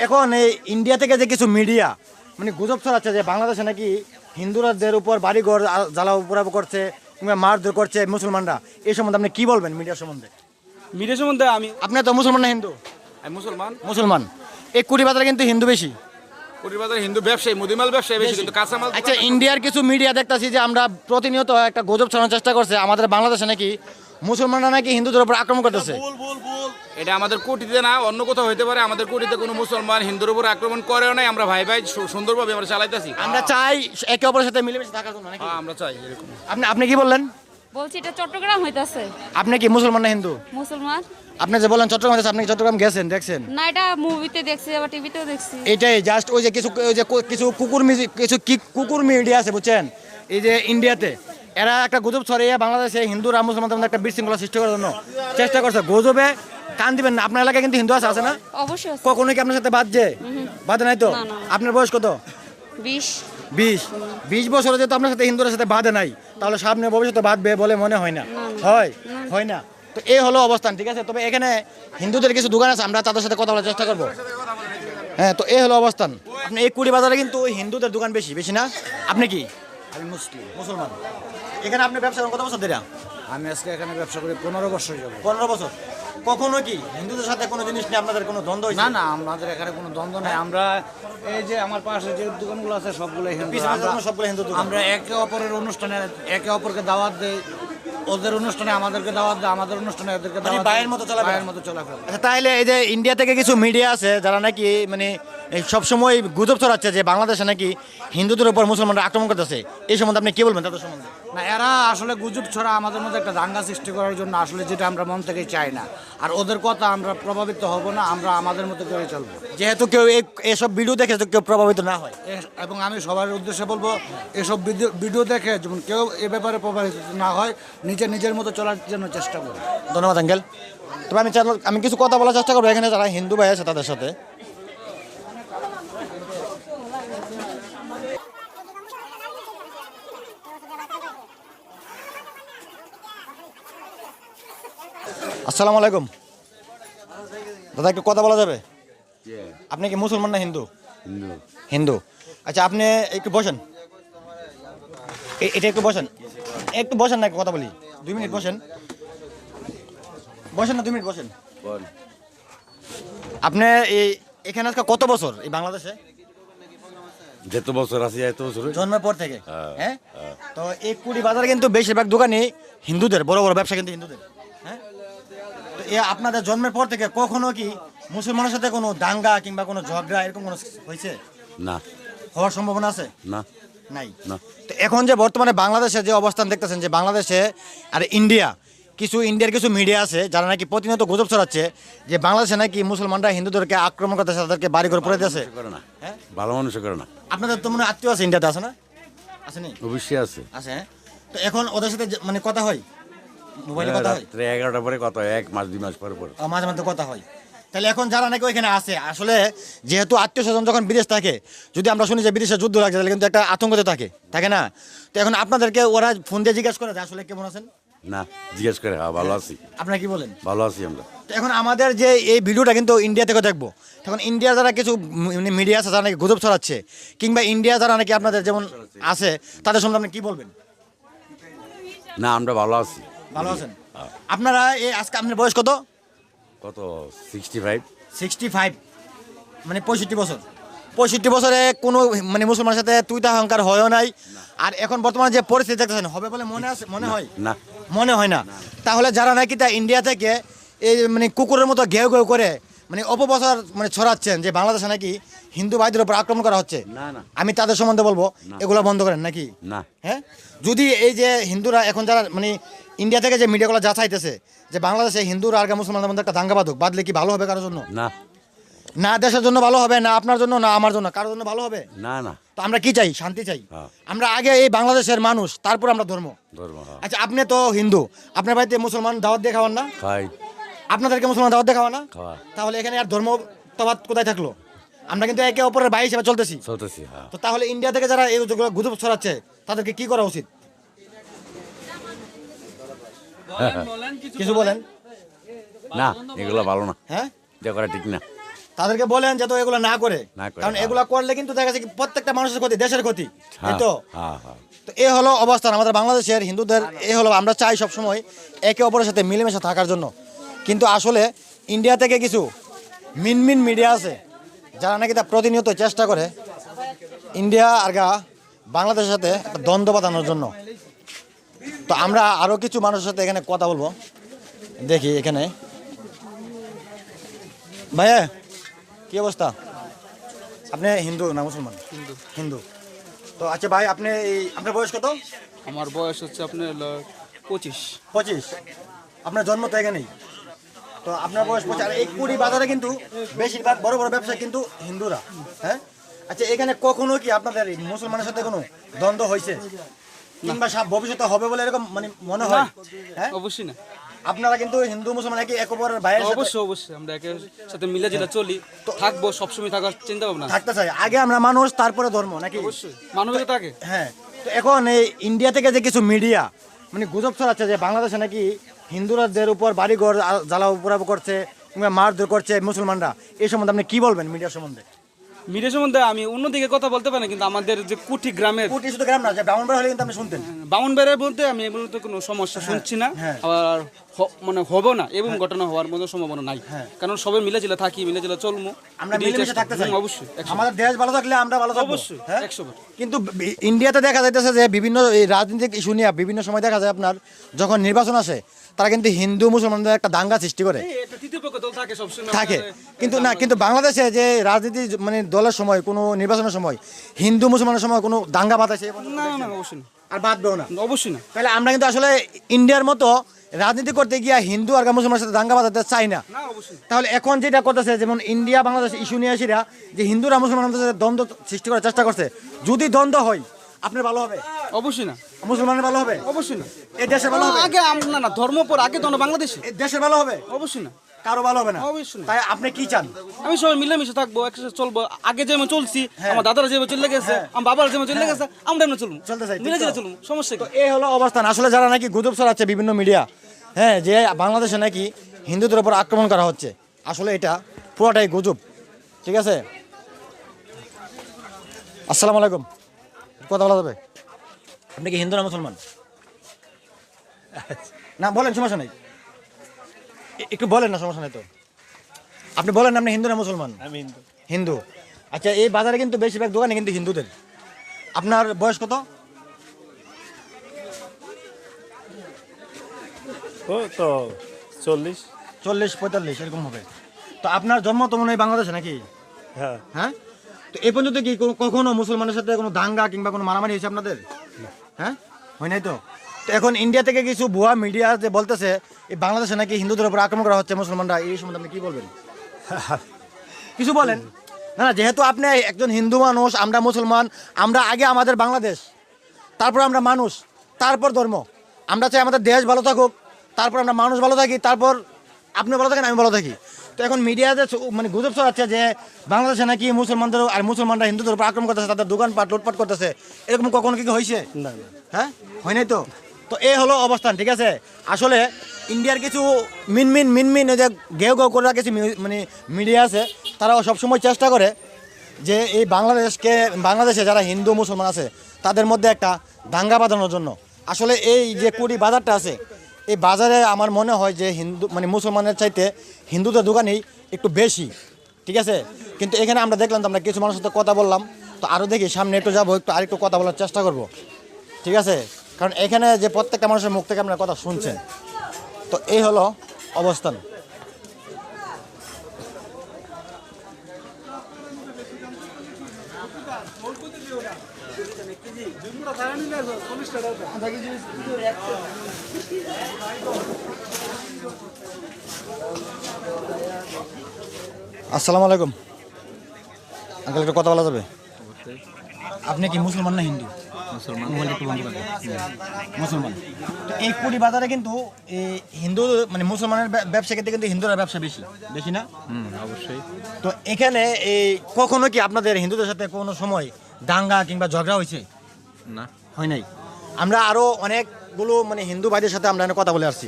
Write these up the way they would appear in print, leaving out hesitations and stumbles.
এখন এই ইন্ডিয়া থেকে যে কিছু মিডিয়া মানে গুজব ছড়াচ্ছে যে বাংলাদেশে নাকি হিন্দুরাদের উপর বাড়িঘর জ্বালাও পোড়াও করছে কিংবা মারধর করছে মুসলমানরা, এই সম্বন্ধে আপনি কি বলবেন মিডিয়া সম্বন্ধে? মিডিয়া সম্বন্ধে আপনি তো মুসলমান না হিন্দু? আমি মুসলমান। মুসলমান। এই কুড়ি বাজারে কিন্তু হিন্দু বেশি। পরিবারের হিন্দু ব্যবসায়ী, মুদিমাল ব্যবসায়ী বেশি, কিন্তু কাঁচামাল। আচ্ছা, ইন্ডিয়ার কিছু মিডিয়া দেখতাছি যে আমরা প্রতিনিয়ত একটা গুজব ছড়ানোর চেষ্টা করছে আমাদের বাংলাদেশে নাকি মুসলমানরা নাকি হিন্দুদের উপর আক্রমণ করতেছে। এটা আমাদের কোটিতে না, অন্য কোথাও হইতে পারে। আমাদের কোটিতে কোনো মুসলমান হিন্দুর উপর আক্রমণ করেও নাই। আমরা ভাই ভাই সুন্দরভাবে আমরা চালাইতেছি। আমরা চাই একে অপরের সাথে মিলেমিশে থাকার জন্য নাকি? হ্যাঁ, আমরা চাই এরকম। আপনি কি বললেন? বলছি এটা চট্টগ্রাম হইতাছে। আপনি কি মুসলমান না হিন্দু? মুসলমান। আপনি যে বলেন চট্টগ্রাম হইতাছে, আপনি কি চট্টগ্রাম গেছেন দেখছেন? না, এটা মুভিতে দেখছি, আবার টিভিতেও দেখছি। এটাই জাস্ট ওই যে কিছু কুকুর মিডিয়া আছে বুঝছেন, এই যে ইন্ডিয়াতে এরা একটা গুজব ছড়িয়ে বাংলাদেশে হিন্দুরা মুসলমানদের মধ্যে একটা বিশৃঙ্খলা সৃষ্টি করার জন্য চেষ্টা করছে। গুজবে কান দিবেন না। আপনার এলাকায় কিন্তু হিন্দু আছে না? অবশ্যই আছে। কখনো কি আপনার সাথে বাঁধছে? বাঁধে নাই তো? না, না। আপনার বয়স কত? 20। 20 বছরে যেহেতু আপনার সাথে হিন্দুদের সাথে বাঁধে নাই, তাহলে সামনে ভবিষ্যতে বাঁধবে বলে মনে হয় না। হয় না। তো এই হলো অবস্থান, ঠিক আছে। তবে এখানে হিন্দুদের কিছু দোকান আছে, আমরা তাদের সাথে কথা বলার চেষ্টা করবো। হ্যাঁ, তো এই হলো অবস্থান। আপনি এই কুড়ি বাজারে কিন্তু হিন্দুদের দোকান বেশি না? আপনি কি? আমি মুসলমান। এখানে আপনি ব্যবসা করেন কত বছর ধরে? আমি আজকে এখানে ব্যবসা করি 15 বছর যাবো। 15 বছর। কখনো কি হিন্দুদের সাথে কোনো জিনিস নিয়ে আপনাদের কোনো দ্বন্দ্ব হয়েছে? না না, আমাদের এখানে কোনো দ্বন্দ্ব নাই। আমরা এই যে আমার পাশে যে দোকানগুলো আছে সবগুলো হিন্দু। পিছনে যেমন সবগুলো হিন্দু দোকান। আমরা একে অপরের অনুষ্ঠানে একে অপরকে দাওয়াত দেই। ওদের অনুষ্ঠানে আমাদেরকে দাওয়াত দেয়, আমাদের অনুষ্ঠানে ওদেরকে মানে দাওয়াত ভাইয়ের মতো চলাফেরা। ভাইয়ের মতো চলাফেরা। আচ্ছা, তাহলে এই যে ইন্ডিয়া থেকে কিছু মিডিয়া আছে যারা নাকি মানে এই সবসময় গুজব ছড়াচ্ছে যে বাংলাদেশে নাকি হিন্দুদের উপর মুসলমানরা আক্রমণ করতেছে, এই সম্বন্ধে আপনি কি বলবেন তাদের সম্বন্ধে? না, এরা আসলে গুজব ছড়া আমাদের মধ্যে একটা দাঙ্গা সৃষ্টি করার জন্য, আসলে যেটা আমরা মন থেকে চাই না। আর ওদের কথা আমরা প্রভাবিত হব না, আমরা আমাদের মতো করে চলবো। যেহেতু কেউ এসব ভিডিও দেখে তো কেউ প্রভাবিত না হয়। এবং আমি সবার উদ্দেশ্যে বলবো, এসব ভিডিও দেখে যেমন কেউ এ ব্যাপারে প্রভাবিত না হয়, নিজের মতো চলার জন্য চেষ্টা করবো। ধন্যবাদ আঙ্কেল। তবে আমি কিছু কথা বলার চেষ্টা করবো এখানে যারা হিন্দু ভাই আছে তাদের সাথে। আসসালামু আলাইকুম দাদা, একটু কথা বলা যাবে? আপনি কি মুসলমান না হিন্দু? হিন্দু। আচ্ছা, আপনি একটু বসেন, এটা একটু বসেন না, একটু কথা বলি। 2 মিনিট বসেন না, 2 মিনিট বসেন। আপনি এখানে আজকে কত বছর এই বাংলাদেশে? যত বছর আছে এত বছর জন্মের পর থেকে। হ্যাঁ, তো এই কুড়ি বাজারে কিন্তু বেশিরভাগ দোকানই হিন্দুদের, বড় বড় ব্যবসা কিন্তু হিন্দুদের। হ্যাঁ, তো আপনাদের জন্মের পর থেকে কখনো কি মুসলমানের সাথে কোনো দাঙ্গা কিংবা কোনো ঝগড়া এরকম কোনো হয়েছে? না। হওয়ার সম্ভাবনা আছে? না। নাই। না। তো এখন যে বর্তমানে বাংলাদেশে যে অবস্থান দেখতেছেন যে বাংলাদেশে আর ইন্ডিয়ার কিছু মিডিয়া আছে যারা নাকি প্রতিনিয়ত গুজব ছড়াচ্ছে যে বাংলাদেশে নাকি মুসলমানরা হিন্দুদেরকে আক্রমণ করতেছে, তাদেরকে বাড়ি ঘর পড়ে দিয়েছে। করে না। হ্যাঁ, ভালো মানুষ করে না। আপনাদের তো মনে হয় আত্মীয় আছে ইন্ডিয়াতে, আছে না? আসেনি? অবশ্যই আছে। আছে। হ্যাঁ, তো এখন ওদের সাথে মানে কথা হয়, মোবাইলে কথা হয়? রাত্রে 11টা পরে কথা হয়, 1 মাস 2 মাস পরে পরে। মাঝে মাঝে কথা হয়। তাহলে এখন যারা নাকি ওইখানে আছে, আসলে যেহেতু আত্মীয় স্বজন যখন বিদেশ থাকে, যদি আমরা শুনি যে বিদেশে যুদ্ধ লাগছে, তাহলে কিন্তু একটা আতঙ্কতে থাকে না? তো এখন আপনাদেরকে ওরা ফোন দিয়ে জিজ্ঞাসা করে যে আসলে কেমন আছেন? না, জিজ্ঞেস করে হ্যাঁ ভালো আছি। আপনারা কি বলেন? ভালো আছি আমরা। তো এখন আমাদের যে এই ভিডিওটা কিন্তু ইন্ডিয়া থেকে দেখবো, তখন ইন্ডিয়ার যারা কিছু মিডিয়া আছে যারা নাকি গুজব ছড়াচ্ছে, কিংবা ইন্ডিয়া যারা নাকি আপনাদের যেমন আছে তাদের সম্বন্ধে আপনি কি বলবেন? না, আমরা ভালো আছি। ভালো আছেন আপনারা? আজকে আপনার বয়স কত? কত? 65। 65, মানে 65 বছর। 65 বছরে কোনো মানে মুসলমানের সাথে তুই তা অহংকার হয়ও নাই। আর এখন বর্তমানে যে পরিস্থিতি দেখতেছেন, হবে বলে মনে হয় না। মনে হয় না। তাহলে যারা নাকি তা ইন্ডিয়া থেকে এই মানে কুকুরের মতো ঘেউ করে মানে অপপ্রচার মানে ছড়াচ্ছেন যে বাংলাদেশে নাকি হিন্দু ভাইদের উপর আক্রমণ করা হচ্ছে, না না আমি তাদের সম্বন্ধে বলবো এগুলো বন্ধ করেন নাকি? না। হ্যাঁ, যদি এই যে হিন্দুরা এখন যারা মানে ইন্ডিয়া থেকে যে মিডিয়াগুলো যা চাইতেছে যে বাংলাদেশে হিন্দুরা আর মুসলমানদের মধ্যে একটা দাঙ্গা বাঁধলে কি ভালো হবে কারোর জন্য? না। না দেশের জন্য ভালো হবে, না আপনার জন্য, না আমার জন্য, কারোর জন্য ভালো হবে না। না। তো আমরা কি চাই? শান্তি চাই। হ্যাঁ। আমরা আগে এই বাংলাদেশের মানুষ, তারপর আমরা ধর্ম। হ্যাঁ। আচ্ছা, আপনি তো হিন্দু, আপনার বাড়িতে মুসলমান দাওয়াত দিয়ে খাওয়ান না? খাই। আপনাদেরকে মুসলমান দাওয়াত দিয়ে খাওয়া না? খাওয়া। তাহলে এখানে আর ধর্ম তফাৎ কোথায় থাকলো? আমরা কিন্তু একে অপরের ভাই হিসেবে চলতেছি। হ্যাঁ। তো তাহলে ইন্ডিয়া থেকে যারা এই গুজব ছড়াচ্ছে তাদেরকে কি করা উচিত? কিছু বলেন। না, এগুলো ভালো না। হ্যাঁ, এটা করা ঠিক না। তাদেরকে বলেন যে তো এগুলো না করে, না করে, কারণ হ্যাঁ। এগুলো করলে কিন্তু দেখা যাচ্ছে কি প্রত্যেকটা মানুষের ক্ষতি, দেশের ক্ষতি, এই তো। হ্যাঁ হ্যাঁ তো এই হলো অবস্থান আমাদের বাংলাদেশের হিন্দুদের। এই হলো, আমরা চাই সবসময় একে অপরের সাথে মিলেমিশে থাকার জন্য, কিন্তু আসলে ইন্ডিয়া থেকে কিছু মিন মিডিয়া আছে যারা নাকি তা প্রতিনিয়ত চেষ্টা করে ইন্ডিয়া আর বাংলাদেশের সাথে একটা দ্বন্দ্ব বাঁধানোর জন্য। তো আমরা আরও কিছু মানুষের সাথে এখানে কথা বলবো, দেখি এখানে। ভাইয়া কি অবস্থা? আপনি হিন্দু না মুসলমান? হিন্দু। তো আচ্ছা ভাই, আপনি আপনার বয়স কত? আমার বয়স হচ্ছে আপনার 25। 25। আপনার জন্ম তো এখানেই, তো আপনার বয়স 25। আর এই কুড়ি বাজারে কিন্তু বেশিরভাগ বড় বড় ব্যবসায়ী কিন্তু হিন্দুরা। হ্যাঁ, আচ্ছা এখানে কখনো কি আপনাদের এই মুসলমানের সাথে কোনো দ্বন্দ্ব হয়েছে, কিংবা ভবিষ্যতে হবে বলে এরকম মানে মনে হয়? হ্যাঁ, অবশ্যই না, আপনারা কিন্তু হিন্দু মুসলমান একই এক অপরের ভাইয়ের সাথে অবশ্যই আমরা একের সাথে মিলে যেটা চলি, থাকবো সবসময় থাকার চিন্তা ভাবনা। থাকতে চাই। আগে আমরা মানুষ, তারপরে ধর্ম, নাকি? অবশ্যই মানবিকতা থাকে। হ্যাঁ। তো এখন এই ইন্ডিয়া থেকে যে কিছু মিডিয়া মানে গুজব ছড়াচ্ছে যে বাংলাদেশে নাকি হিন্দুরাদের উপর বাড়িঘর জ্বালাও পোড়াও করছে কিংবা মারধর করছে মুসলমানরা, এই সম্বন্ধে আপনি কি বলবেন মিডিয়া সম্বন্ধে? মিডিয়া সম্বন্ধে আমি অন্যদিকে কথা বলতে পারি না, কিন্তু আমাদের যে কুটি গ্রামের কুটি শুধু গ্রাম না, যে ব্রাহ্মণবাড়ি হলে কিন্তু আপনি শুনতেন। বামুনবাড়ির বলতে আমি এগুলো তো কোনো সমস্যা শুনছি না, হ্যাঁ। আবার মানে হবে না, এবং ঘটনা হওয়ার মতো সম্ভাবনা নাই, কারণ সবাই মিলেজিলে থাকি, মিলেজিলে চলমু, আমরা মিলেমিশে থাকতে চাই। অবশ্যই 100 আমাদের দেশ ভালো থাকলে আমরা ভালো থাকবো। অবশ্যই হ্যাঁ? 100 কিন্তু ইন্ডিয়াতে দেখা যাইতেছে যে বিভিন্ন এই রাজনৈতিক ইস্যু নিয়ে বিভিন্ন সময় দেখা যায় আপনার যখন নির্বাচন আসে, তারা কিন্তু হিন্দু মুসলমানদের একটা দাঙ্গা সৃষ্টি করে একটা তৃতীয় পক্ষ দল থাকে সবসময় থাকে। কিন্তু না, কিন্তু বাংলাদেশে যে রাজনীতি মানে দলের সময়, কোনো নির্বাচনের সময় হিন্দু মুসলমানের সময় কোনো দাঙ্গা বাতাসে না না অবশ্যই না, আর বাঁধবেও না। অবশ্যই না, তাহলে আমরা কিন্তু আসলে ইন্ডিয়ার মতো রাজনীতি করতে গিয়ে হিন্দু আর মুসলমানের সাথে দাঙ্গা বাঁধাতে চাই না। না অবশ্যই তাহলে এখন যেটা করতেছে, যেমন ইন্ডিয়া বাংলাদেশ ইস্যু নিয়ে আসিরা যে হিন্দুরা মুসলমানদের সাথে দ্বন্দ্ব সৃষ্টি করার চেষ্টা করছে, যদি দ্বন্দ্ব হয় আপনার ভালো হবে? অবশ্যই না, মুসলমানের ভালো হবে? অবশ্যই না, এই দেশের ভালো হবে? আগে না না ধর্ম পর আগে তো বাংলাদেশে, এই দেশের ভালো হবে? অবশ্যই না, কারো ভালো হবে না? অবশ্যই না। তাই আপনি কি চান? আমি সবাই মিলেমিশে থাকবো, একসাথে চলবো, আগে যেমন চলছি, আমার দাদারা যেভাবে চলে গেছে, আমার বাবার যেমন চলে গেছে, আমরা এমনি চলবো, চলতে চাই, ঠিক মিলে তো? চলবো, সমস্যা তো কি? এই হলো অবস্থান। আসলে যারা নাকি গুজব ছড়াচ্ছে বিভিন্ন মিডিয়া, হ্যাঁ, যে বাংলাদেশে নাকি হিন্দুদের উপর আক্রমণ করা হচ্ছে, আসলে এটা পুরোটাই গুজব। ঠিক আছে, আসসালামু আলাইকুম। কথা বলা যাবে? আপনি কি হিন্দু না মুসলমান? না বলেন, সমস্যা নেই, একটু বলেন না, সমস্যা নেই তো। আপনি বলেন আপনি হিন্দু না মুসলমান? আমি হিন্দু। হিন্দু। আচ্ছা, এই বাজারে কিন্তু বেশিরভাগ দোকানে কিন্তু হিন্দুদের। আপনার বয়স কত? ও তো 40। 40-45 এরকম হবে। তো আপনার জন্ম তো মনে হয় বাংলাদেশে নাকি? হ্যাঁ, হ্যাঁ। তো এই পর্যন্ত কি কখনো মুসলমানের সাথে কোনো দাঙ্গা কিংবা কোনো মারামারি হয়েছে আপনাদের? হ্যাঁ, হয় নাই তো। তো এখন ইন্ডিয়া থেকে কিছু ভুয়া মিডিয়া যে বলতেছে এই বাংলাদেশে নাকি হিন্দুদের উপর আক্রমণ করা হচ্ছে মুসলমানরা, এই সম্বন্ধে আপনি কি বলবেন? কিছু বলেন না। না, যেহেতু আপনি একজন হিন্দু মানুষ, আমরা মুসলমান, আমরা আগে আমাদের বাংলাদেশ, তারপর আমরা মানুষ, তারপর ধর্ম। আমরা চাই আমাদের দেশ ভালো থাকুক, তারপর আমরা মানুষ ভালো থাকি, তারপর আপনি ভালো থাকেন, আমি ভালো থাকি। তো এখন মিডিয়াতে মানে গুজব ছড়াচ্ছে যে বাংলাদেশে নাকি মুসলমানদের আর মুসলমানরা হিন্দুদের উপর আক্রমণ করতেছে, তাদের দোকানপাট লুটপাট করতেছে, এরকম কখনো কি হয়েছে? না না, হ্যাঁ, হয় নাই তো। তো এই হলো অবস্থান। ঠিক আছে, আসলে ইন্ডিয়ার কিছু মিনমিন যে গেউ করে কিছু মানে মিডিয়া আছে, তারাও সবসময় চেষ্টা করে যে এই বাংলাদেশে যারা হিন্দু মুসলমান আছে তাদের মধ্যে একটা দাঙ্গা বাঁধানোর জন্য। আসলে এই যে কুড়ি বাজারটা আছে, এই বাজারে আমার মনে হয় যে হিন্দু মানে মুসলমানের চাইতে হিন্দুদের দোকানেই একটু বেশি। ঠিক আছে, কিন্তু এখানে আমরা দেখলাম তো, আমরা কিছু মানুষের সাথে কথা বললাম, তো আরও দেখি সামনে একটু যাবো, একটু আরেকটু কথা বলার চেষ্টা করব। ঠিক আছে, কারণ এখানে যে প্রত্যেকটা মানুষের মুখ থেকে আপনারা কথা শুনছেন। তো এই হলো অবস্থান। আসসালামু আলাইকুম আঙ্কেল, একটা কথা বলা যাবে? আপনি কি মুসলমান না হিন্দু? মুসলমান। তো এই কুড়ি বাজারে কিন্তু এই হিন্দু মানে মুসলমানের ব্যবসা ক্ষেত্রে কিন্তু হিন্দুরা ব্যবসা বেশি বেশি না? অবশ্যই। তো এখানে এই কখনো কি আপনাদের হিন্দুদের সাথে কোনো সময় দাঙ্গা কিংবা ঝগড়া হয়েছে? না, হয় নাই। আমরা আরও অনেকগুলো মানে হিন্দু ভাইদের সাথে আমরা এখানে কথা বলে আসছি,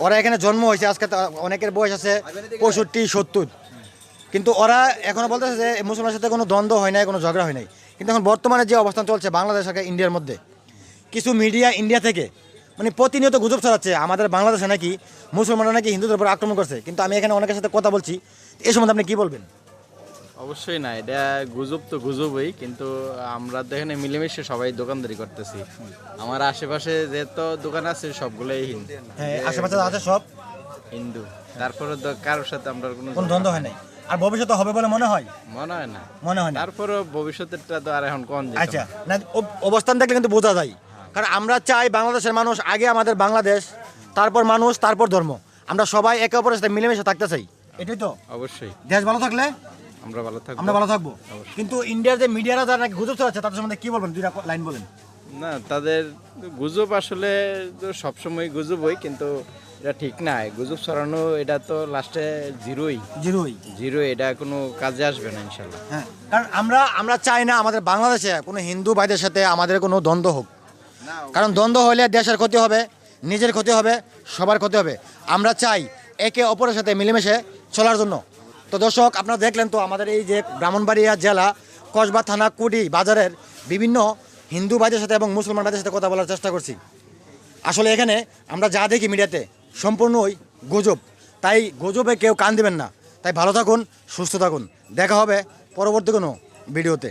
ওরা এখানে জন্ম হয়েছে, আজকে অনেকের বয়স আছে 65-70, কিন্তু ওরা এখনো বলতেছে যে মুসলমানের সাথে কোনো দ্বন্দ্ব হয় নাই, কোনো ঝগড়া হয় নাই। কিন্তু এখন বর্তমানে যে অবস্থান চলছে বাংলাদেশ আর ইন্ডিয়ার মধ্যে, কিছু মিডিয়া ইন্ডিয়া থেকে মানে প্রতিনিয়ত গুজব ছড়াচ্ছে আমাদের বাংলাদেশে নাকি মুসলমানরা নাকি হিন্দুদের উপর আক্রমণ করছে। কিন্তু আমি এখানে অনেকের সাথে কথা বলছি, এই সম্বন্ধে আপনি কী বলবেন? অবশ্যই না, এটা গুজব তো গুজবই, কিন্তু আমরা তো এখানে মিলেমিশে সবাই দোকানদারি করতেছি। আমার আশেপাশে যেহেতু দোকান আছে সবগুলোই হিন্দু। হ্যাঁ, আশেপাশে আছে সব হিন্দু, তারপরে তো কারোর সাথে আমরা কোনো কোনো দ্বন্দ্ব হয় নাই। আর ভবিষ্যতে হবে বলে মনে হয়? মনে হয় না। মনে হয় না। তারপরে ভবিষ্যতেরটা তো আর এখন কোন আচ্ছা, না অবস্থান দেখলে কিন্তু বোঝা যায়। কারণ আমরা চাই বাংলাদেশের মানুষ আগে আমাদের বাংলাদেশ, তারপর মানুষ, তারপর ধর্ম। আমরা সবাই একে অপরের সাথে মিলেমিশে থাকতে চাই, এটাই তো। অবশ্যই দেশ ভালো থাকলে আমরা ভালো থাকবো। আমরা ভালো থাকবো। কিন্তু ইন্ডিয়ার যে মিডিয়ারা যারা নাকি গুজব ছড়াচ্ছে তাদের সম্বন্ধে কি বলবেন? দুইটা লাইন বলেন। না, তাদের গুজব আসলে তো সবসময় গুজবই, কিন্তু এটা ঠিক না। গুজব ছড়ানো এটা তো লাস্টে জিরোই। জিরো, এটা কোনো কাজে আসবে না ইনশাল্লাহ। হ্যাঁ, কারণ আমরা চাই না আমাদের বাংলাদেশে কোনো হিন্দু ভাইদের সাথে আমাদের কোনো দ্বন্দ্ব হোক। কারণ দ্বন্দ্ব হলে দেশের ক্ষতি হবে, নিজের ক্ষতি হবে, সবার ক্ষতি হবে। আমরা চাই একে অপরের সাথে মিলেমিশে চলার জন্য। তো দর্শক, আপনারা দেখলেন তো আমাদের এই যে ব্রাহ্মণবাড়িয়া জেলা কসবা থানা কুটি বাজারের বিভিন্ন হিন্দু ভাইদের সাথে এবং মুসলমান ভাইদের সাথে কথা বলার চেষ্টা করছি। আসলে এখানে আমরা যা দেখি মিডিয়াতে সম্পূর্ণই গুজব, তাই গুজবে কেউ কান দিবেন না। তাই ভালো থাকুন, সুস্থ থাকুন, দেখা হবে পরবর্তী কোনো ভিডিওতে।